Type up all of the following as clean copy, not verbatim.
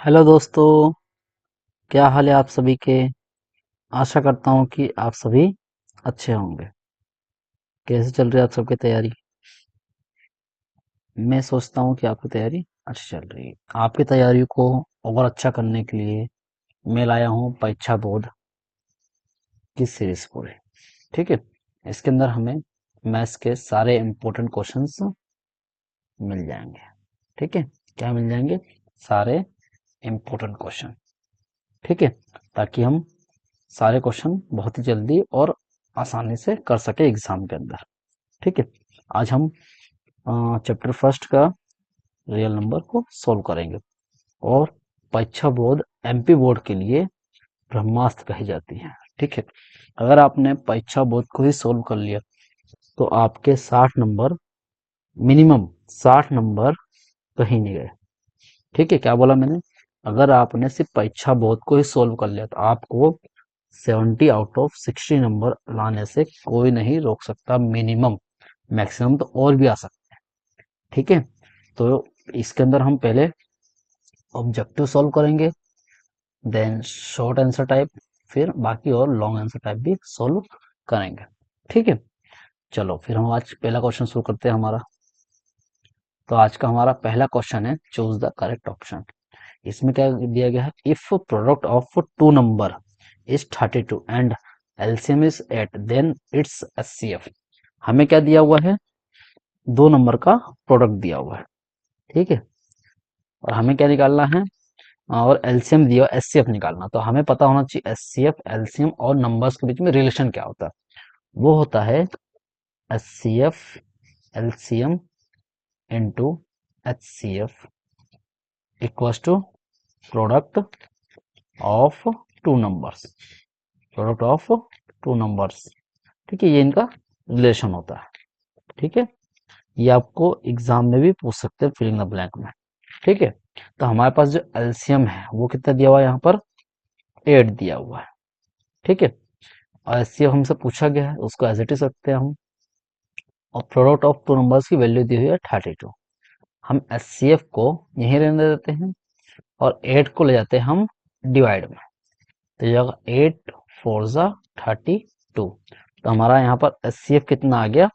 Hello दोस्तों, क्या हाल है आप सभी के। आशा करता हूँ कि आप सभी अच्छे होंगे। कैसे चल रही है आप सबकी तैयारी। मैं सोचता हूँ कि आपकी तैयारी अच्छी चल रही है। आपकी तैयारी को और अच्छा करने के लिए मैं लाया हूँ परीक्षा बोर्ड की सीरीज पूरी। ठीक है, इसके अंदर हमें मैथ्स के सारे इम्पोर्टेंट क्वेश्चंस मिल जाएंगे। ठीक है, क्या मिल जाएंगे? सारे इम्पोर्टेंट क्वेश्चन। ठीक है, ताकि हम सारे क्वेश्चन बहुत ही जल्दी और आसानी से कर सके एग्जाम के अंदर। ठीक है, आज हम चैप्टर फर्स्ट का रियल नंबर को सॉल्व करेंगे और परीक्षा बोर्ड एमपी बोर्ड के लिए ब्रह्मास्त्र कही जाती है। ठीक है, अगर आपने परीक्षा बोर्ड को ही सॉल्व कर लिया तो आपके 60 नंबर, मिनिमम 60 नंबर कहीं नहीं गए। ठीक है, क्या बोला मैंने? अगर आपने सिर्फ परीक्षा बोर्ड को ही सॉल्व कर लिया तो आपको 70 आउट ऑफ 60 नंबर लाने से कोई नहीं रोक सकता। मिनिमम, मैक्सिमम तो और भी आ सकते हैं। ठीक है, तो इसके अंदर हम पहले ऑब्जेक्टिव सॉल्व करेंगे, देन शॉर्ट आंसर टाइप, फिर बाकी और लॉन्ग आंसर टाइप भी सॉल्व करेंगे। ठीक है, चलो फिर हम आज पहला क्वेश्चन शुरू करते हैं हमारा। तो आज का हमारा पहला क्वेश्चन है चूज द करेक्ट ऑप्शन। इसमें क्या दिया गया है? If product of two number is 32 and LCM is 8 then it's HCF. हमें क्या दिया हुआ है? दो नंबर का प्रोडक्ट दिया हुआ है। ठीक है, और हमें क्या निकालना है? और एलसीएम दिया, एचसीएफ निकालना। तो हमें पता होना चाहिए एचसीएफ, एलसीएम और नंबर्स के बीच में रिलेशन क्या होता है। वो होता है HCF LCM into HCF equals to product of two numbers. Product of two numbers. ठीक है, ये इनका रिलेशन होता है। ठीक है, ये आपको एग्जाम में भी पूछ सकते हैं फिलिंग द ब्लैंक में। ठीक है, तो हमारे पास जो एलसीएम है वो कितना दिया हुआ है? यहाँ पर 8 दिया हुआ है। ठीक है, और एचसीएफ हमसे पूछा गया है, उसको एज इट इज रखते हैं हम। और प्रोडक्ट ऑफ टू नंबर्स की वैल्यू दी हुई है 32। हम एचसीएफ को यहीं रहने देते हैं और 8 को ले जाते हैं हम डिवाइड में। तो ये होगा 8 4 जा 32। तो हमारा यहाँ पर एचसीएफ कितना आ गया?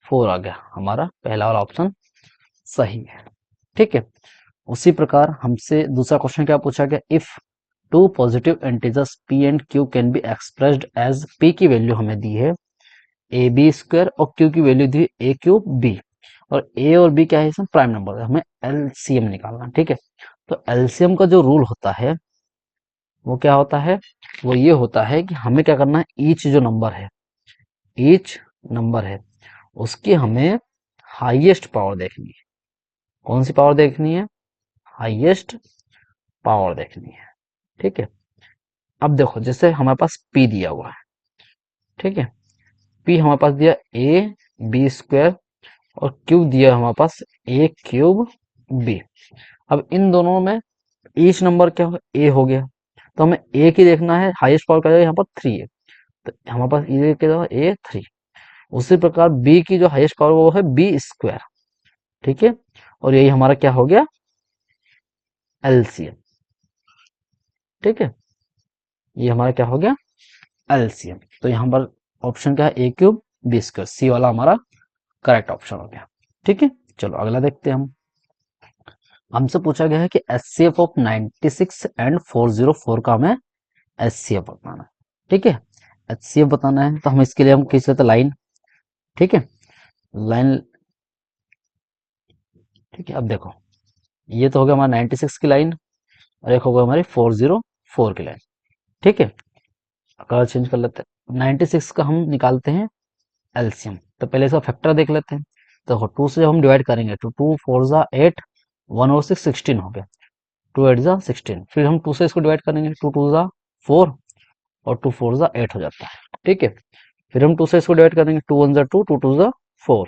4 आ गया। हमारा पहला वाला ऑप्शन सही है। ठीक है, उसी प्रकार हमसे दूसरा क्वेश्चन क्या पूछा गया? If two positive integers p and q can be expressed as p की वैल्यू हमें दी है ए बी स्क्वायर और q की वैल्यू दी है a क्यूब b, और a और b क्या है? इसमें प्राइम नंबर है, हमें एलसीएम निकालना। ठीक है, तो एलसीएम का जो रूल होता है वो क्या होता है? वो ये होता है कि हमें क्या करना है? ईच जो नंबर है, ईच नंबर है उसकी हमें हाईएस्ट पावर देखनी है। कौन सी पावर देखनी है? हाईएस्ट पावर देखनी है। ठीक है, अब देखो जैसे हमारे पास p दिया हुआ है। ठीक है, p हमारे पास दिया a b स्क्वायर और q दिया हमारे पास a क्यूब b। अब इन दोनों में ईच नंबर क्या हो? a हो गया, तो हमें a की देखना है, हाईएस्ट पावर का यहाँ पर 3 है, तो हमारे पास ये क्या a 3। उसी प्रकार b की जो हाईएस्ट पावर वो है b स्क्वायर। ठीक है, और यही हमारा क्या हो गया? एलसीएम। ठीक है, ये हमारा क्या हो गया? एलसीएम। तो यहाँ पर ऑप्शन क्या है? ए क्यूब बी स्क्वायर, सी वाला हमारा करेक्ट ऑप्शन हो गया। ठीक है, चलो अगला देखते हैं हम। हमसे पूछा गया है कि एचसीएफ ऑफ 96 एंड 404 का हमें एचसीएफ बताना है। ठीक है, एचसीएफ बताना है तो हम इसके लिए हम खींच लेते लाइन। ठीक है, लाइन। ठीक है, अब देखो ये तो हो गया हमारा 96 की लाइन और एक होगा हमारी 404 की लाइन। ठीक है, कलर चेंज कर लेते हैं। 96 का हम निकालते हैं एलसीएम, तो पहले इसका फैक्टर देख लेते हैं। तो 2 से जब हम डिवाइड करेंगे तो 2 4 जा 8, 1 और 6 16 हो गया। 2 8 जा 16, फिर हम 2 से इसको डिवाइड करेंगे, 2 2 जा 4 और 2 4 जा 8 हो जाता है। ठीक है, फिर हम 2 से इसको डिवाइड करेंगे, 2 1 जा 2, 2 2 जा 4,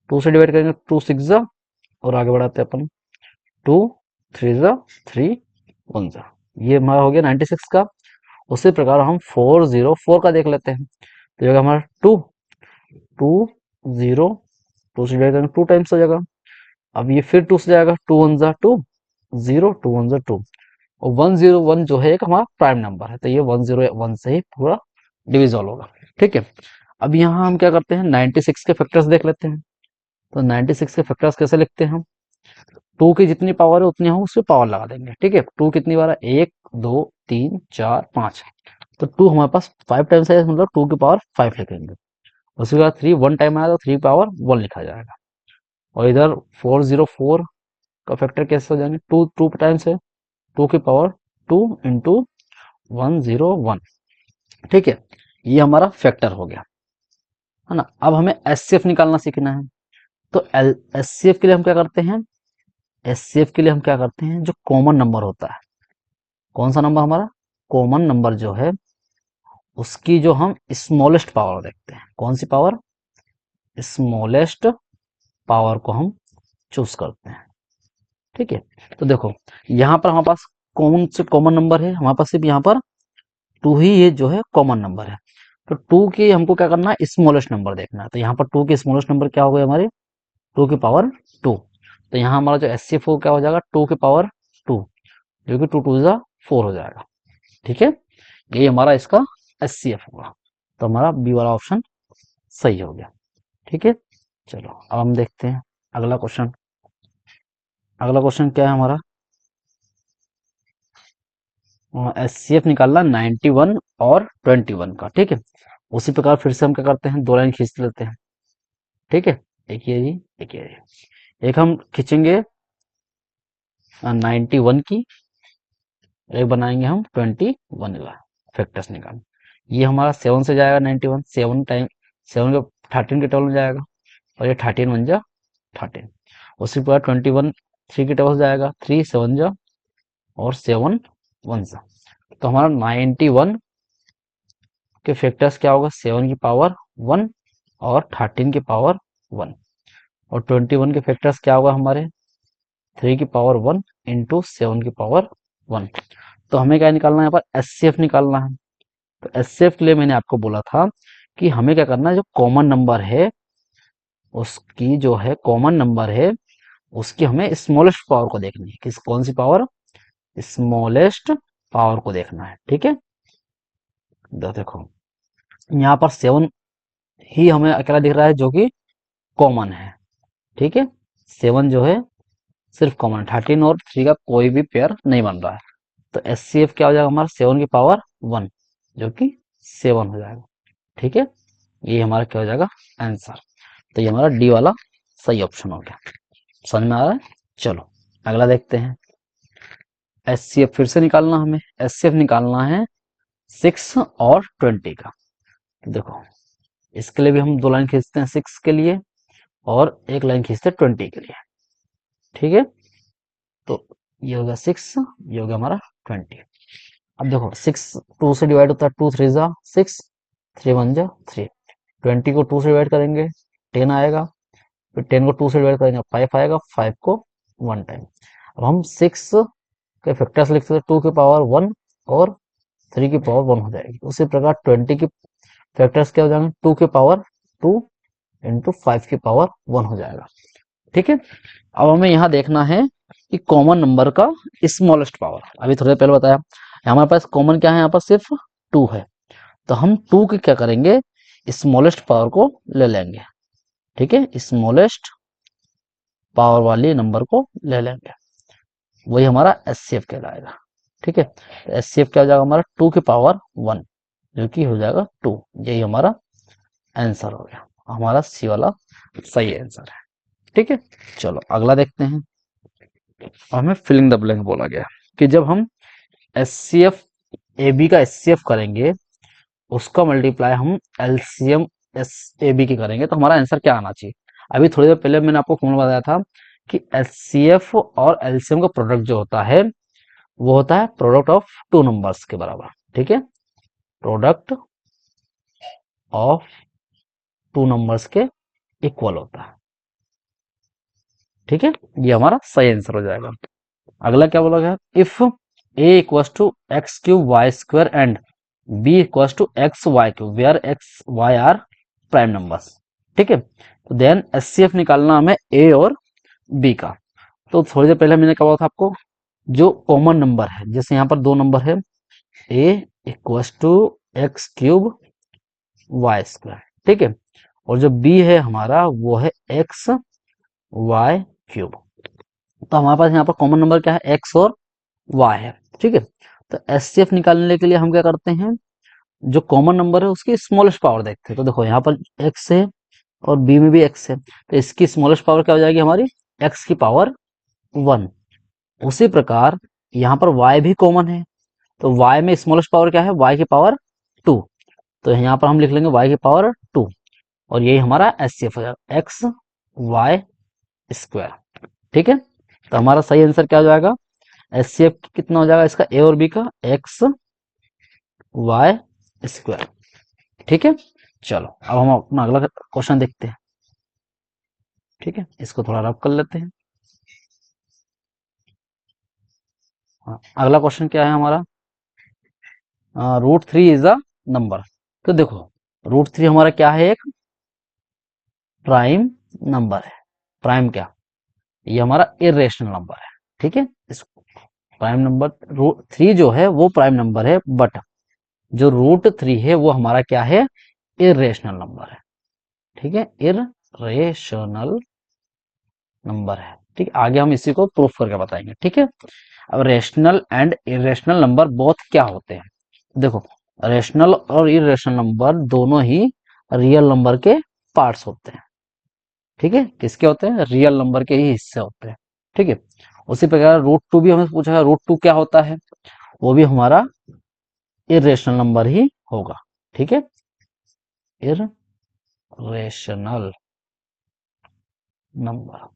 2 से डिवाइड करेंगे 2 6 जा, और आगे बढ़ाते हैं अपन, 2 3 जा 3 1 जा। ये हमारा हो गया 96 का। उसी प्रकार हम 404 का देख लेते हैं। तो ये होगा हमारा 2 2 0, 2 से डिवाइड करेंगे 2 टाइम्स हो जाएगा। अब ये फिर 2 से जाएगा, 2 1 जा 2 0, 2 1 जा 2, और 101 जो है एक हमारा प्राइम नंबर है, तो ये 101 से ही पूरा डिविजल होगा। ठीक है, अब यहाँ हम क्या करते हैं, 96 के फैक्टर्स देख लेते हैं। तो 96 के फैक्टर्स कैसे लिखते हैं हम, टू की जितनी पावर है उतनी हम उसमें पावर लगा देंगे। ठीक है, टू कितनी बार है, 1 2 3 4 5, तो टू हमारे पास 5 टाइम्स है, मतलब टू की पावर 5 लिखेंगे। उसके बाद थ्री वन टाइम आया तो थ्री पावर 1 लिखा जाएगा। और इधर 404 का फैक्टर कैसे हो जाएंगे, टू टू टाइम्स है, टू की पावर 2 × 101। ठीक है, ये हमारा फैक्टर हो गया, है ना। अब हमें एचसीएफ निकालना सीखना है। तो एचसीएफ के लिए हम क्या करते हैं, एचसीएफ के लिए हम क्या करते हैं, जो कॉमन नंबर होता है, कौन सा नंबर हमारा कॉमन नंबर जो है, उसकी जो हम स्मॉलेस्ट पावर देखते हैं, कौन सी पावर, स्मॉलेस्ट पावर को हम चूज करते हैं। ठीक है, तो देखो यहाँ पर हमारे पास कौन से कॉमन नंबर है, हमारे पास सिर्फ यहाँ पर टू ही ये जो है कॉमन नंबर है। तो टू की हमको क्या करना है, स्मॉलेस्ट नंबर देखना है। तो यहाँ पर टू की स्मॉलेस्ट नंबर क्या हो गया हमारे, टू की पावर 2। तो यहाँ हमारा जो एचसीएफ क्या हो जाएगा, टू की पावर 2, जो कि 2 2 4 हो जाएगा। ठीक है, ये हमारा इसका एचसीएफ होगा। तो हमारा बी वाला ऑप्शन सही हो गया। ठीक है, चलो अब हम देखते हैं अगला क्वेश्चन। अगला क्वेश्चन क्या है हमारा, एचसीएफ निकालना 91 और 21 का। ठीक है, उसी प्रकार फिर से हम क्या करते हैं, दो लाइन खींच लेते हैं। ठीक है, एक ये जी, एक ये जी। एक हम खींचेंगे 91 की, एक बनाएंगे हम 21 का, फैक्टर्स निकाल। ये हमारा 7 से जाएगा 91, 7 टाइम 7 का 13 के टेबल में जाएगा, और ये 13 1 जा 13। उसी प्रकार 21 3 के टेबल जाएगा, 3 7 जा और 7 1 जा। तो हमारा 91 के फैक्टर्स क्या होगा, 7 की पावर 1 और 13 की पावर 1। और 21 के फैक्टर्स क्या होगा हमारे, 3 की पावर 1 इंटू 7 की पावर 1। तो हमें क्या निकालना है, यहाँ पर एचसीएफ निकालना है। तो एचसीएफ के लिए मैंने आपको बोला था कि हमें क्या करना है, जो कॉमन नंबर है उसकी जो है कॉमन नंबर है उसकी हमें स्मॉलेस्ट पावर को देखनी है। किस कौन सी पावर, स्मॉलेस्ट पावर को देखना है। ठीक है, देखो यहाँ पर 7 ही हमें अकेला दिख रहा है जो कि कॉमन है। ठीक है, 7 जो है सिर्फ कॉमन, 13 और 3 का कोई भी पेयर नहीं बन रहा है। तो एचसीएफ क्या हो जाएगा हमारा, 7 की पावर 1 जो कि 7 हो जाएगा। ठीक है, ये हमारा क्या हो जाएगा आंसर। तो ये हमारा डी वाला सही ऑप्शन हो गया। समझ में आ रहा है। चलो अगला देखते हैं, एचसीएफ फिर से निकालना, हमें एचसीएफ निकालना है 6 और 20 का। तो देखो इसके लिए भी हम दो लाइन खींचते हैं 6 के लिए, और एक लाइन खींचते हैं 20 के लिए। ठीक है, तो ये हो गया 6, ये हो गया हमारा 20। अब देखो 6 2 से डिवाइड होता है, 2 3 जा 6, 3 1 जा 3। 20 को 2 से डिवाइड करेंगे 10 आएगा, फिर 10 को 2 से डिवाइड करेंगे 5 आएगा, 5 को 1 टाइम। अब हम 6 के फैक्टर्स लिख सकते हैं, 2 की पावर 1 और 3 की पावर 1 हो जाएगी। उसी प्रकार 20 की फैक्टर्स क्या हो जाएंगे, 2 की पावर 2 इंटू 5 की पावर 1 हो जाएगा। ठीक है, अब हमें यहाँ देखना है कि कॉमन नंबर का स्मॉलेस्ट पावर। अभी थोड़ी देर पहले बताया हमारे पास कॉमन क्या है, यहाँ पर सिर्फ 2 है। तो हम 2 की क्या करेंगे, स्मॉलेस्ट पावर को ले लेंगे। ठीक है, स्मॉलेस्ट पावर वाली नंबर को ले लेंगे, वही हमारा एचसीएफ कहलाएगा। ठीक है, तो एचसीएफ क्या हो जाएगा हमारा, 2 की पावर 1 जो कि हो जाएगा 2। यही हमारा आंसर हो गया, हमारा सी वाला सही आंसर है। ठीक है, चलो अगला देखते हैं। हमें फिलिंग द ब्लैंक बोला गया कि जब हम एचसीएफ ए बी का एचसीएफ करेंगे, उसका मल्टीप्लाई हम एलसीएम एस ए बी की करेंगे, तो हमारा आंसर क्या आना चाहिए। अभी थोड़ी देर पहले मैंने आपको फॉर्मूला बताया था कि एचसीएफ और एलसीएम का प्रोडक्ट जो होता है वो होता है प्रोडक्ट ऑफ टू नंबर्स के बराबर। ठीक है, प्रोडक्ट ऑफ टू नंबर्स के इक्वल होता है। ठीक है, ये हमारा सही आंसर हो जाएगा। अगला क्या बोला गया, if a equals to x cube Y square and b equals to x y cube where x y are prime numbers. ठीक है, तो देन एचसीएफ निकालना हमें ए और बी का। तो थोड़ी देर पहले मैंने क्या बोला था आपको, जो कॉमन नंबर है, जैसे यहाँ पर दो नंबर है, A equals to x cube Y square, ठीक है। और जो बी है हमारा वो है एक्स वाई क्यूब। तो हमारे पास यहाँ पर कॉमन नंबर क्या है, एक्स और वाई है, ठीक है। तो एचसीएफ निकालने के लिए हम क्या करते हैं, जो कॉमन नंबर है उसकी स्मॉलेस्ट पावर देखते हैं। तो देखो यहाँ पर एक्स है और बी में भी एक्स है, तो इसकी स्मॉलेस्ट पावर क्या हो जाएगी हमारी, एक्स की पावर 1। उसी प्रकार यहाँ पर y भी कॉमन है, तो y में स्मॉलेस्ट पावर क्या है, y की पावर 2। तो यहाँ पर हम लिख लेंगे y की पावर 2, और यही हमारा एचसीएफ हो जाएगा, एक्स वाई स्क्वायर, ठीक है। तो हमारा सही आंसर क्या हो जाएगा, एचसीएफ कितना हो जाएगा इसका, ए और बी का, एक्स वाई स्क्वायर, ठीक है। चलो अब हम अपना अगला क्वेश्चन देखते हैं, ठीक है। इसको थोड़ा रब कर लेते हैं। हाँ, अगला क्वेश्चन क्या है हमारा, root three is a number. तो देखो रूट थ्री हमारा क्या है, एक प्राइम नंबर है। प्राइम क्या, ये हमारा इरेशनल नंबर है, ठीक है। इस प्राइम नंबर रूट थ्री जो है वो प्राइम नंबर है, बट जो रूट थ्री है वो हमारा क्या है, इरेशनल नंबर है, ठीक है। इरेशनल नंबर है, ठीक है। आगे हम इसी को प्रूफ करके बताएंगे, ठीक है। अब rational and irrational number both क्या होते हैं, देखो रेशनल और इरेशनल नंबर दोनों ही रियल नंबर के पार्ट्स होते हैं, ठीक है। किसके होते हैं, रियल नंबर के ही हिस्से होते हैं, ठीक है। उसी प्रकार रूट टू भी हमें पूछा है, रूट टू क्या होता है, वो भी हमारा इरेशनल नंबर ही होगा, ठीक है। इरेशनल नंबर,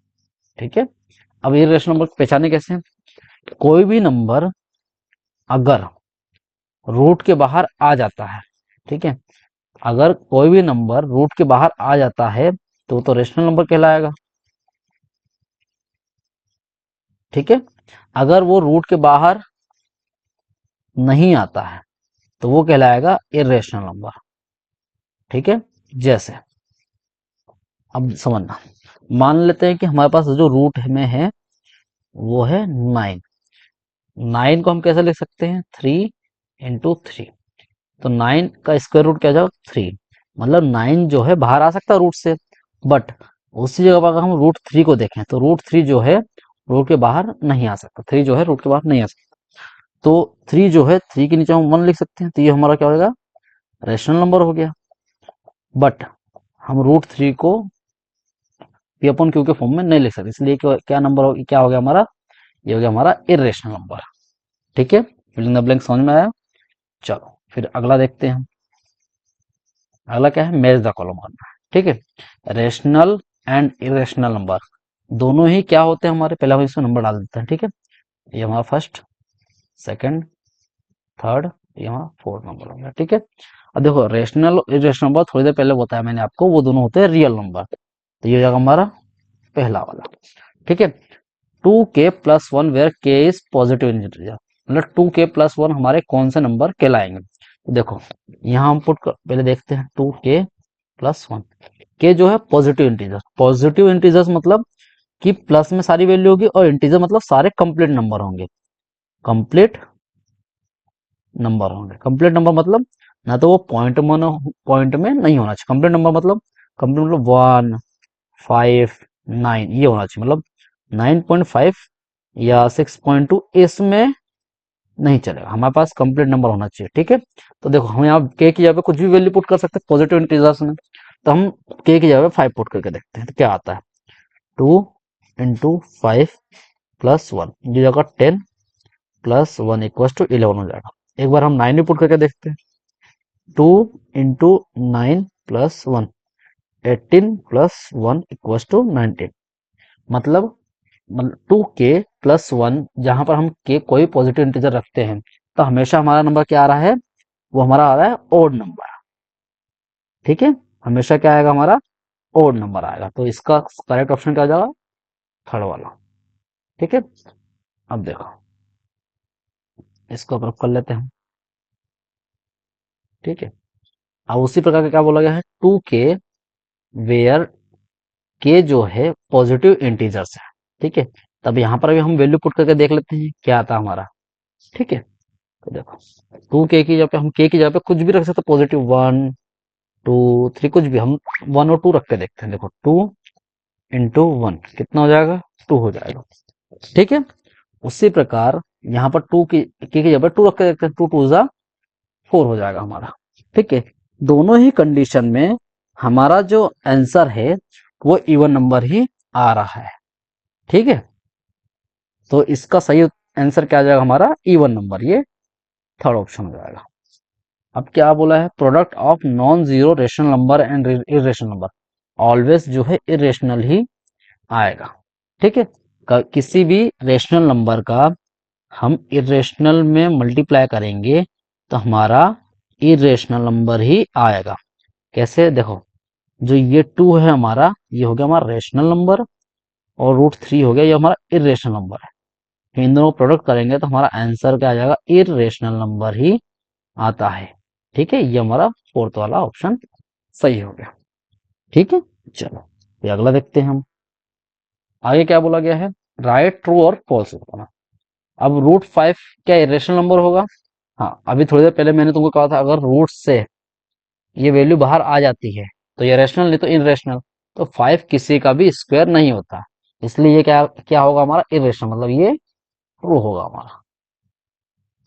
ठीक है। अब इरेशनल नंबर पहचाने कैसे, कोई भी नंबर अगर रूट के बाहर आ जाता है, ठीक है, अगर कोई भी नंबर रूट के बाहर आ जाता है तो रेशनल नंबर कहलाएगा, ठीक है। अगर वो रूट के बाहर नहीं आता है तो वो कहलाएगा इरेशनल नंबर, ठीक है। जैसे अब समझना, मान लेते हैं कि हमारे पास जो रूट में है वो है 9। 9 को हम कैसे लिख सकते हैं, 3 × 3। तो 9 का स्क्वायर रूट क्या जाओ 3, मतलब 9 जो है बाहर आ सकता है रूट से, बट उसी जगह पर अगर हम रूट 3 को देखें तो रूट 3 जो है रूट के बाहर नहीं आ सकता, 3 जो है रूट के बाहर नहीं आ सकता। तो 3 जो है 3 के नीचे हम 1 लिख सकते हैं, तो ये हमारा क्या हो जाएगा, रेशनल नंबर हो गया। बट हम रूट 3 को पी अपॉन क्यू के फॉर्म में नहीं लिख सकते, इसलिए क्या नंबर हो, क्या हो गया हमारा, ये हो गया हमारा इरेशनल नंबर, ठीक है। फिलिंग द ब्लैंक समझ में आया। चलो फिर अगला देखते हैं, अगला क्या है, मैच द कॉलम करना है, ठीक है। रेशनल एंड इरेशनल नंबर दोनों ही क्या होते हैं हमारे, पहले हम इसमें नंबर डाल देते हैं, ठीक है। ये हमारा फर्स्ट, सेकंड, थर्ड, ये हमारा फोर्थ नंबर हो गया, ठीक है। अब देखो रेशनल और इरेशनल नंबर थोड़ी देर पहले बताया मैंने आपको, वो दोनों होते हैं रियल नंबर। तो ये हो जाएगा हमारा पहला वाला, ठीक है। 2k+1 where k is positive integer, मतलब 2k+1 हमारे कौन से नंबर कहलाएंगे। तो देखो यहाँ हम पहले देखते हैं 2k+1, के जो है पॉजिटिव इंटीजर, पॉजिटिव इंटीजर्स मतलब कि प्लस में सारी वैल्यू होगी, और इंटीजर मतलब सारे कंप्लीट नंबर होंगे, कंप्लीट नंबर होंगे। कंप्लीट नंबर मतलब ना तो वो पॉइंट में नहीं होना चाहिए, कंप्लीट नंबर मतलब, कंप्लीट मतलब 1, 5, 9 ये होना चाहिए, मतलब 9.5 या 6.2 इसमें नहीं चलेगा, हमारे पास कंप्लीट नंबर होना चाहिए, ठीक है। तो देखो हम यहाँ के की जगह पे कुछ भी वैल्यू पुट कर सकते हैं पॉजिटिव इंटीजर्स में, तो हम के की जगह पे 5 पुट करके देखते हैं तो क्या आता है, 2 × 5 + 1, ये जगह 10 + 1 = 11 हो जाएगा। एक बार हम 9 भी पुट करके देखते हैं, 2 × 9 + 1, 18 + 1 = 19, मतलब 2k+1 जहां पर हम के कोई पॉजिटिव इंटीजर रखते हैं तो हमेशा हमारा नंबर क्या आ रहा है, वो हमारा आ रहा है ओड नंबर, ठीक है। हमेशा क्या आएगा हमारा, ओड नंबर आएगा, तो इसका करेक्ट ऑप्शन क्या हो जाएगा, थर्ड वाला, ठीक है। अब देखो इसको प्रूफ कर लेते हैं, ठीक है। अब उसी प्रकार का क्या बोला गया है, 2k वेयर के जो है पॉजिटिव इंटीजर्स है, ठीक है। तब यहाँ पर भी हम वैल्यू पुट करके देख लेते हैं क्या आता है हमारा। ठीक है, तो देखो 2k की जगह पे हम k की जगह पे कुछ भी रख सकते, +1 2 3 कुछ भी, हम 1 और 2 रख के देखते हैं। देखो 2 × 1 कितना हो जाएगा, 2 हो जाएगा। ठीक है, उसी प्रकार यहाँ पर 2 की जगह पर 2 रख के देखते हैं, 2 × 2 = 4 हो जाएगा हमारा। ठीक है, दोनों ही कंडीशन में हमारा जो आंसर है वो इवन नंबर ही आ रहा है। ठीक है, तो इसका सही आंसर क्या आ जाएगा हमारा, इवन नंबर, ये थर्ड ऑप्शन हो जाएगा। अब क्या बोला है, product of non zero rational number and irrational number, always जो है इरेशनल ही आएगा। ठीक है, किसी भी रेशनल नंबर का हम इरेशनल में मल्टीप्लाई करेंगे तो हमारा इरेशनल नंबर ही आएगा। कैसे, देखो जो ये 2 है हमारा, ये हो गया हमारा रेशनल नंबर, और √3 हो गया ये हमारा इरेशनल नंबर है। तो इन दोनों को प्रोडक्ट करेंगे तो हमारा आंसर क्या आ जाएगा, इरेशनल नंबर ही आता है। ठीक है, ये हमारा फोर्थ वाला ऑप्शन सही हो गया। ठीक है, चलो ये अगला देखते हैं हम। आगे क्या बोला गया है, राइट ट्रू और फॉल्स बताना। अब √5 क्या इरेशनल नंबर होगा? हाँ, अभी थोड़ी देर पहले मैंने तुमको कहा था अगर रूट से ये वैल्यू बाहर आ जाती है तो ये रेशनल, नहीं तो इनरेशनल। तो 5 किसी का भी स्क्वायर नहीं होता, इसलिए ये क्या क्या होगा हमारा, इरेशनल, मतलब ये ट्रू होगा हमारा।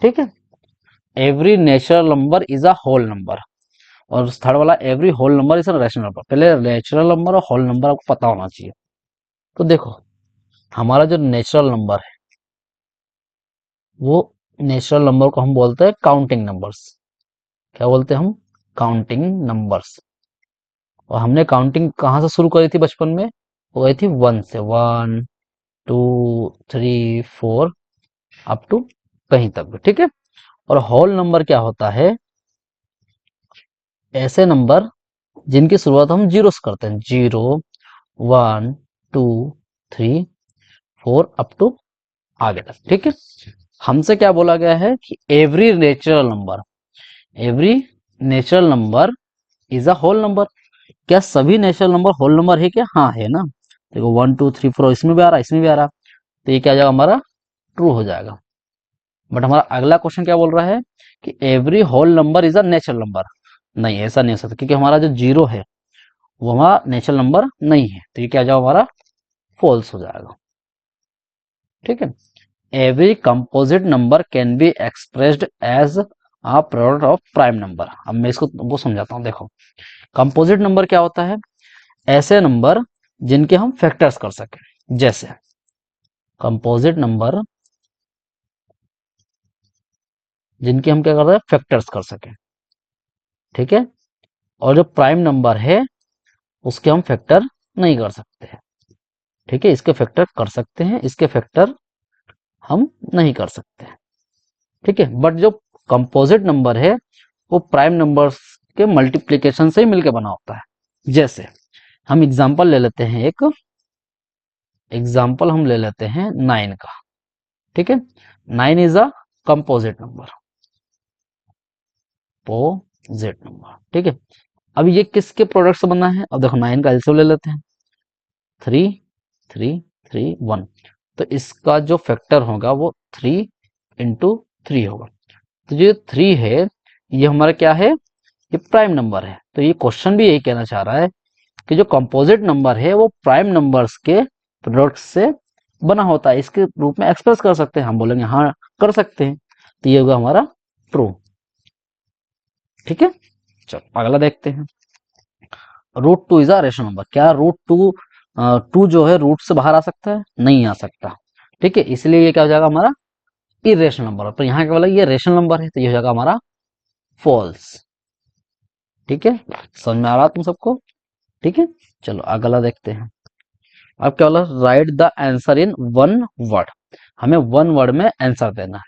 ठीक है, every natural number is a whole number, और थर्ड वाला every whole number is a rational number. पहले नेचुरल नंबर और होल नंबर आपको पता होना चाहिए। तो देखो हमारा जो नेचुरल नंबर है वो, नेचुरल नंबर को हम बोलते हैं काउंटिंग नंबर्स। क्या बोलते हैं हम, काउंटिंग नंबर्स। और हमने काउंटिंग कहाँ से शुरू करी थी बचपन में, वो गई थी 1 से, 1 2 3 4 अप टू कहीं तक भी। ठीक है, और होल नंबर क्या होता है, ऐसे नंबर जिनकी शुरुआत हम जीरो से करते हैं, 0 1 2 3 4 अप टू आगे तक। ठीक है, हमसे क्या बोला गया है कि every natural number is a whole number. क्या सभी नेचुरल नंबर होल नंबर है क्या? हाँ है ना। देखो 1 2 3 4 इसमें भी आ रहा है, इसमें भी आ रहा, तो ये क्या आ जाएगा हमारा, ट्रू हो जाएगा। बट हमारा अगला क्वेश्चन क्या बोल रहा है कि every whole number is a natural number. नहीं, ऐसा नहीं हो सकता, क्योंकि हमारा जो जीरो है वो हमारा नेचुरल नंबर नहीं है, तो ये क्या आ जाएगा हमारा, फॉल्स हो जाएगा। ठीक है, every composite number can be expressed as a product of prime number. अब मैं इसको वो समझाता हूँ। देखो कंपोजिट नंबर क्या होता है, ऐसे नंबर जिनके हम फैक्टर्स कर सकें। जैसे कंपोजिट नंबर जिनके हम क्या कर रहे हैं, फैक्टर्स कर सकें। ठीक है, और जो प्राइम नंबर है उसके हम फैक्टर नहीं कर सकते हैं। ठीक है, इसके फैक्टर कर सकते हैं, इसके फैक्टर हम नहीं कर सकते हैं। ठीक है, बट जो कंपोजिट नंबर है वो प्राइम नंबर्स के मल्टीप्लिकेशन से ही मिलकर बना होता है। जैसे हम एग्जांपल ले लेते हैं, एक एग्जांपल हम ले लेते हैं 9 का। ठीक है, 9 is a composite number, पोजिट number. ठीक है, अब ये किसके प्रोडक्ट से बना है, अब देखो 9 का एलसीएम ले लेते हैं, 3 3 3 1, तो इसका जो फैक्टर होगा वो 3 × 3 होगा। तो जो 3 है ये हमारा क्या है, ये प्राइम नंबर है। तो ये क्वेश्चन भी यही कहना चाह रहा है कि जो कंपोजिट नंबर है वो प्राइम नंबर्स के प्रोडक्ट से बना होता है, इसके रूप में एक्सप्रेस कर सकते हैं। हम बोलेंगे हाँ कर सकते हैं, तो ये होगा हमारा ट्रू। ठीक है, चलो अगला देखते हैं। √2 इज अ रेशनल नंबर। क्या √2 2 जो है रूट से बाहर आ सकता है? नहीं आ सकता। ठीक है, इसलिए ये क्या हो जाएगा हमारा, इरेशनल नंबर। तो यहाँ क्या बोला, ये रेशनल नंबर है, तो ये हो जाएगा हमारा फॉल्स। ठीक है, समझ में आ रहा तुम सबको? ठीक है, चलो अगला देखते हैं। अब क्या बोला, right the answer in 1 word. हमें 1 वर्ड में आंसर देना है।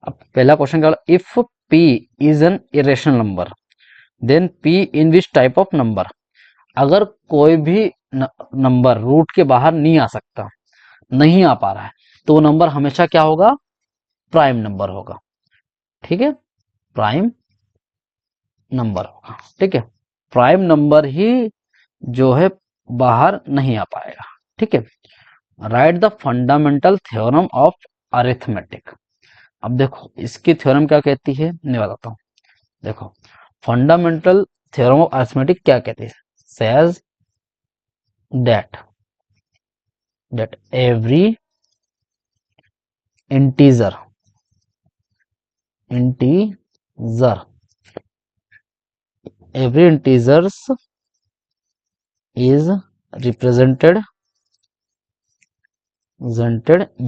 अब पहला क्वेश्चन क्या बोला, if p is an irrational number then p in which type of number. अगर कोई भी नंबर रूट के बाहर नहीं आ सकता, नहीं आ पा रहा है, तो वो नंबर हमेशा क्या होगा, प्राइम नंबर होगा। ठीक है, प्राइम नंबर होगा। ठीक है, प्राइम नंबर ही जो है बाहर नहीं आ पाएगा। ठीक है, right the fundamental theorem of arithmetic. अब देखो इसकी थ्योरम क्या कहती है, मैं बताता हूँ। देखो फंडामेंटल थ्योरम ऑफ अरिथमेटिक क्या कहती है, says that every integer integer every integers is represented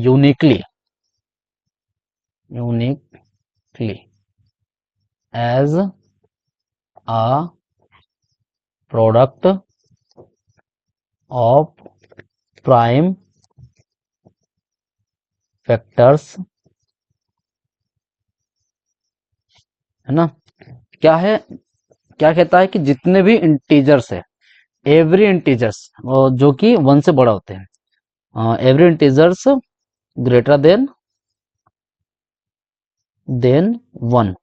uniquely as a product of prime factors, है ना। क्या है, क्या कहता है कि जितने भी इंटीजर्स है, एवरी इंटीजर्स जो कि 1 से बड़ा होते हैं, एवरी इंटीजर्स ग्रेटर देन 1,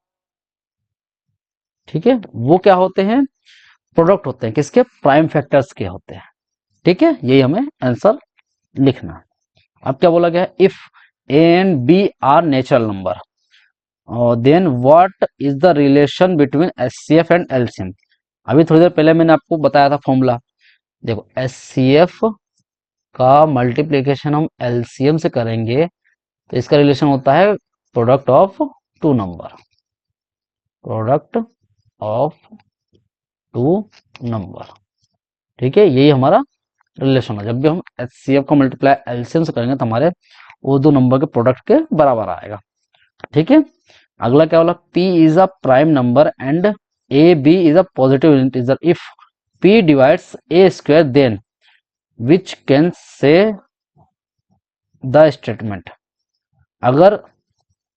ठीक है, वो क्या होते हैं, प्रोडक्ट होते हैं किसके, प्राइम फैक्टर्स के होते हैं। ठीक है, यही हमें आंसर लिखना है। अब क्या बोला गया है, if a and b are natural number then what is the relation between HCF and LCM. अभी थोड़ी देर पहले मैंने आपको बताया था फॉर्मूला। देखो एचसीएफ का मल्टीप्लीकेशन हम एलसीएम से करेंगे तो इसका रिलेशन होता है product of two number, product of two number. ठीक है, यही हमारा रिलेशन है। जब भी हम एचसीएफ का मल्टीप्लाई एलसीएम से करेंगे तो हमारे वो दो नंबर के प्रोडक्ट के बराबर आएगा। ठीक है, अगला क्या बोला, p is a prime number and a b is a positive integer if p divides a square then which can say the statement. अगर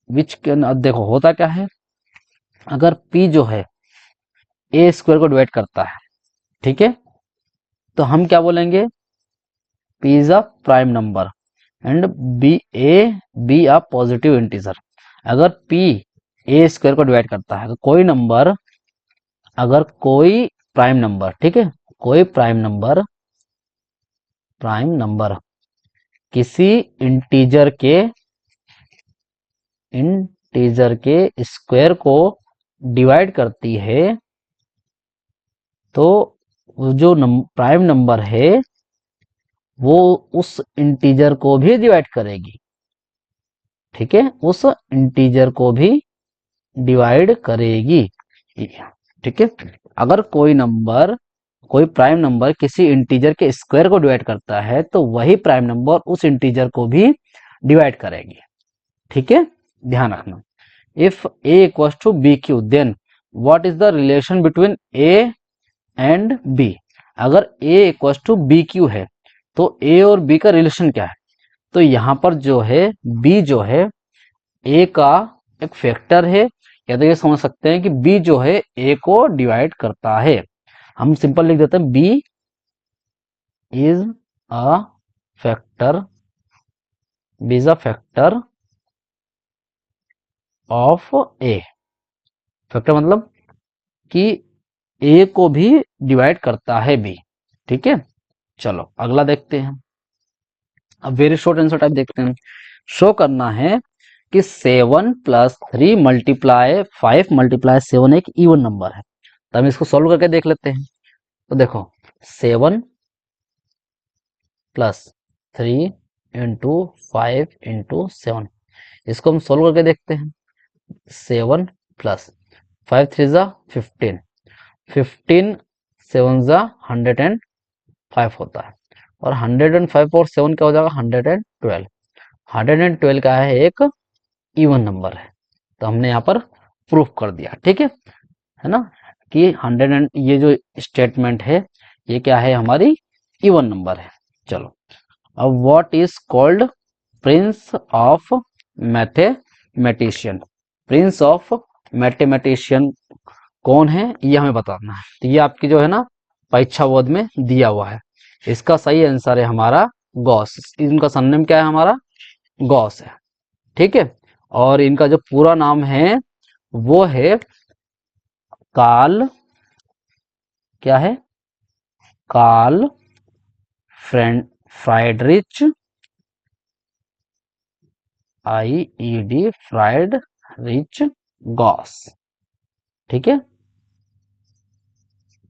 विच कैन, देखो होता क्या है, अगर p जो है a स्क्वायर को डिवाइड करता है, ठीक है, तो हम क्या बोलेंगे, p is a prime number and be a positive integer. अगर p a स्क्वायर को डिवाइड करता है, कोई नंबर, अगर कोई प्राइम नंबर, ठीक है, कोई प्राइम नंबर किसी इंटीजर के स्क्वायर को डिवाइड करती है तो वो जो प्राइम नंबर है वो उस इंटीजर को भी डिवाइड करेगी। ठीक है, उस इंटीजर को भी डिवाइड करेगी। ठीक है, अगर कोई प्राइम नंबर किसी इंटीजर के स्क्वायर को डिवाइड करता है तो वही प्राइम नंबर उस इंटीजर को भी डिवाइड करेगी। ठीक है, ध्यान रखना। If a equals to b q then what is the relation between a and b। अगर a equals to b q है तो a और b का रिलेशन क्या है, तो यहां पर जो है b जो है a का एक फैक्टर है, या तो ये समझ सकते हैं कि b जो है a को डिवाइड करता है। हम सिंपल लिख देते हैं b is a factor, b is a factor of a। Factor मतलब कि a को भी डिवाइड करता है b। ठीक है, चलो अगला देखते हैं। अब वेरी शॉर्ट आंसर टाइप देखते हैं। शो करना है कि 7+3 मल्टीप्लाई 5 मल्टीप्लाई 7 एक इवन नंबर है, तो हम इसको सॉल्व करके देख लेते हैं। तो देखो 7+3 इंटू 5 इंटू 7, इसको हम सॉल्व करके देखते हैं। 7+5 3 ज़ा 15, 15 7 ज़ा 105 होता है, और 105 और 7 क्या हो जाएगा, 112। 112 का है एक इवन नंबर है, तो हमने यहाँ पर प्रूफ कर दिया। ठीक है ना, कि 100 ये जो स्टेटमेंट है ये क्या है, हमारी इवन नंबर है। चलो अब what is called Prince of mathematician. Prince of mathematician कौन है, ये हमें बताना है। तो ये आपकी जो है ना परीक्षा बोर्ड में दिया हुआ है। इसका सही आंसर है हमारा गॉस। इनका सरनेम क्या है, हमारा गॉस है। ठीक है, और इनका जो पूरा नाम है वो है कार्ल, क्या है, Carl Friedrich IED Friedrich Gauss. ठीक है,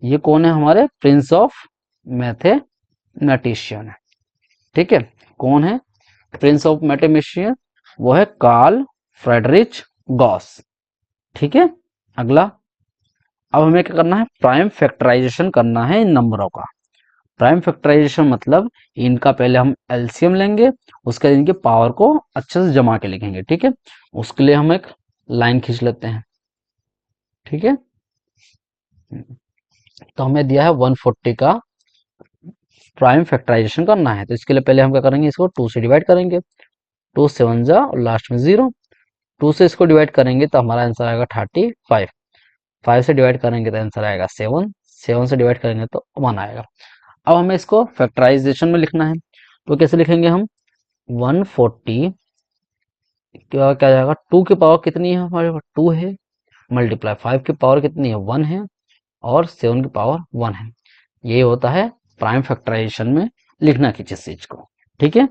ये कौन है? हमारे प्रिंस ऑफ मैथमेटिशियन है। ठीक है, कौन है प्रिंस ऑफ मैथमेटिशियन? वो है कार्ल फ्रेडरिच गॉस। ठीक है, अगला, अब हमें क्या करना है? प्राइम फैक्टराइजेशन करना है इन नंबरों का। प्राइम फैक्टराइजेशन मतलब इनका पहले हम एलसीएम लेंगे, उसके बाद इनके पावर को अच्छे से जमा के लिखेंगे। ठीक है, उसके लिए हम एक लाइन खींच लेते हैं। ठीक है, तो हमें दिया है 140 का प्राइम फैक्टराइजेशन करना है, तो इसके लिए पहले हम क्या करेंगे? इसको 2 से डिवाइड करेंगे। 2 7 जा और लास्ट में 0। 2 से इसको डिवाइड करेंगे तो हमारा आंसर आएगा 35। 5 से डिवाइड करेंगे तो आंसर आएगा 7। 7 से डिवाइड करेंगे तो 1 आएगा। अब हमें इसको फैक्टराइजेशन में लिखना है, तो कैसे लिखेंगे हम? 140 क्या क्या जाएगा? 2 की पावर कितनी है हमारे पास? 2 है, मल्टीप्लाई 5 की पावर कितनी है? 1 है, और 7 की पावर 1 है। ये होता है प्राइम फैक्टराइजेशन में लिखना किसी चीज को। ठीक है,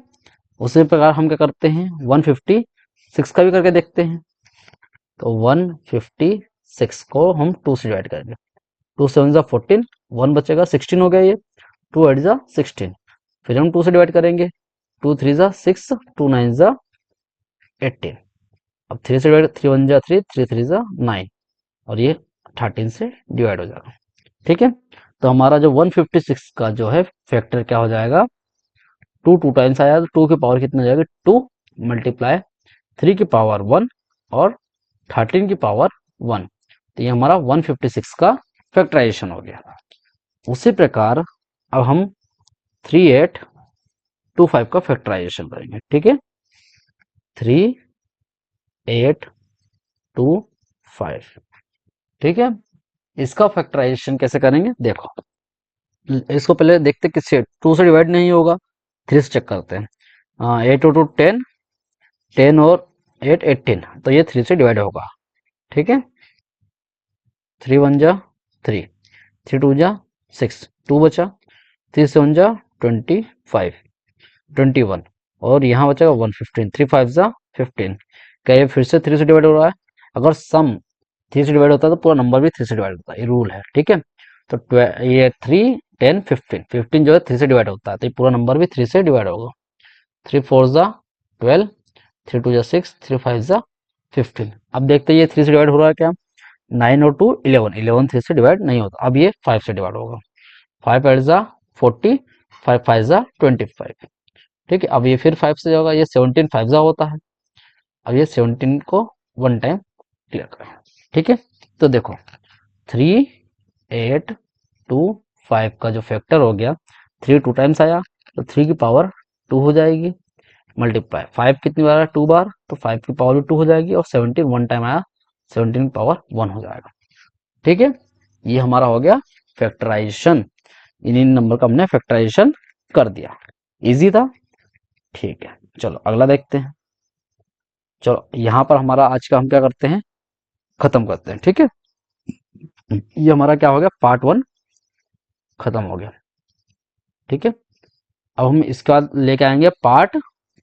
उसी प्रकार हम क्या करते हैं? 156 का भी करके देखते हैं। तो 156 को हम 2 से डिवाइड करेंगे। 2 7 जा 14, 1 बचेगा, 16 हो गया ये। 2 8 जा 16, फिर हम 2 से डिवाइड करेंगे। 2 3 जा 6, 2 9 जा 18। अब 3 से डिवाइड, 3 1 जा 3, 3 3 जा 9, और ये 13 से डिवाइड हो जाएगा। ठीक है, तो हमारा जो 156 का जो है फैक्टर क्या हो जाएगा? 2 2 टाइम्स आया तो 2 की पावर कितनी हो जाएगी? 2 मल्टीप्लाई 3 की पावर 1 और 13 की पावर 1। तो ये हमारा 156 का फैक्टराइजेशन हो गया। उसी प्रकार अब हम 3825 का फैक्टराइजेशन करेंगे। ठीक है, 3825। ठीक है, इसका फैक्टराइजेशन कैसे करेंगे? देखो, इसको पहले देखते किससे 2 से डिवाइड नहीं होगा, 3 से चेक करते हैं। 8 टू 10, 10 और 8 18, तो ये 3 से डिवाइड होगा। ठीक है, 3 1 जा 3, 3 2 जा 6, 2 बचा, 3 7 जा 25, 21, और यहाँ बचेगा 115, 3 5 जा 15। क्या ये फिर से 3 से डिवाइड हो रहा है? अगर सम 3 से डिवाइड होता है तो पूरा नंबर भी 3 से डिवाइड होता है, ये रूल है। ठीक है, तो ये 3 10 15, 15 जो है 3 से डिवाइड होता है, तो ये पूरा नंबर भी 3 से डिवाइड होगा। 3 4 जा 12, 3 2 जा 6, 3 5 जा 15। अब देखते हैं ये 3 से डिवाइड हो रहा है क्या? 9 और 2 11, 11 3 से डिवाइड नहीं होता, अब ये 5 से डिवाइड होगा। 5 8 जा 40, 5 5 जा 25। ठीक है, अब ये फिर 5 से होगा, ये 17 5 जा होता है। अब ये 17 को 1 टाइम क्लियर करें। ठीक है, तो देखो 3 8 2 5 का जो फैक्टर हो गया, 3 2 टाइम्स आया तो 3 की पावर 2 हो जाएगी, मल्टीप्लाई 5 कितनी बार आया? 2 बार, तो 5 की पावर भी 2 हो जाएगी, और 17 1 टाइम आया, 17 की पावर 1 हो जाएगा। ठीक है, ये हमारा हो गया फैक्टराइजेशन। इन नंबर का हमने फैक्टराइजेशन कर दिया। इजी था। ठीक है, चलो अगला देखते हैं। चलो यहाँ पर हमारा आज का हम क्या करते हैं? खत्म करते हैं। ठीक है, ये हमारा क्या हो गया? पार्ट 1 खत्म हो गया। ठीक है, अब हम इसके बाद लेके आएंगे पार्ट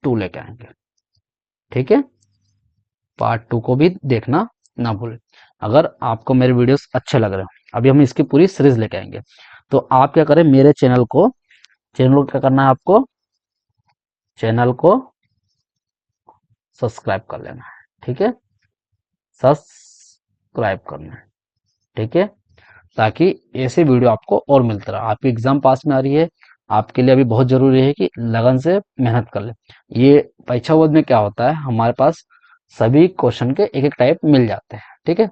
2 लेके आएंगे। ठीक है, पार्ट 2 को भी देखना ना भूलें। अगर आपको मेरे वीडियोस अच्छे लग रहे हो, अभी हम इसकी पूरी सीरीज लेके आएंगे, तो आप क्या करें? मेरे चैनल को क्या करना है आपको? चैनल को सब्सक्राइब कर लेना है। ठीक है, सब्सक्राइब करना है। ठीक है, ताकि ऐसे वीडियो आपको और मिलता रहे। आपकी एग्जाम पास में आ रही है, आपके लिए अभी बहुत जरूरी है कि लगन से मेहनत कर ले। ये परीक्षा बोर्ड में क्या होता है, हमारे पास सभी क्वेश्चन के एक एक टाइप मिल जाते हैं। ठीक है,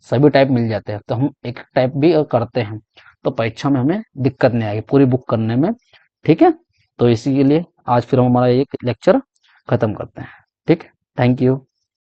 सभी टाइप मिल जाते हैं, तो हम एक एक टाइप भी अगर करते हैं तो परीक्षा में हमें दिक्कत नहीं आएगी पूरी बुक करने में। ठीक है, तो इसी के लिए आज फिर हम हमारा एक लेक्चर खत्म करते हैं। ठीक, थैंक यू।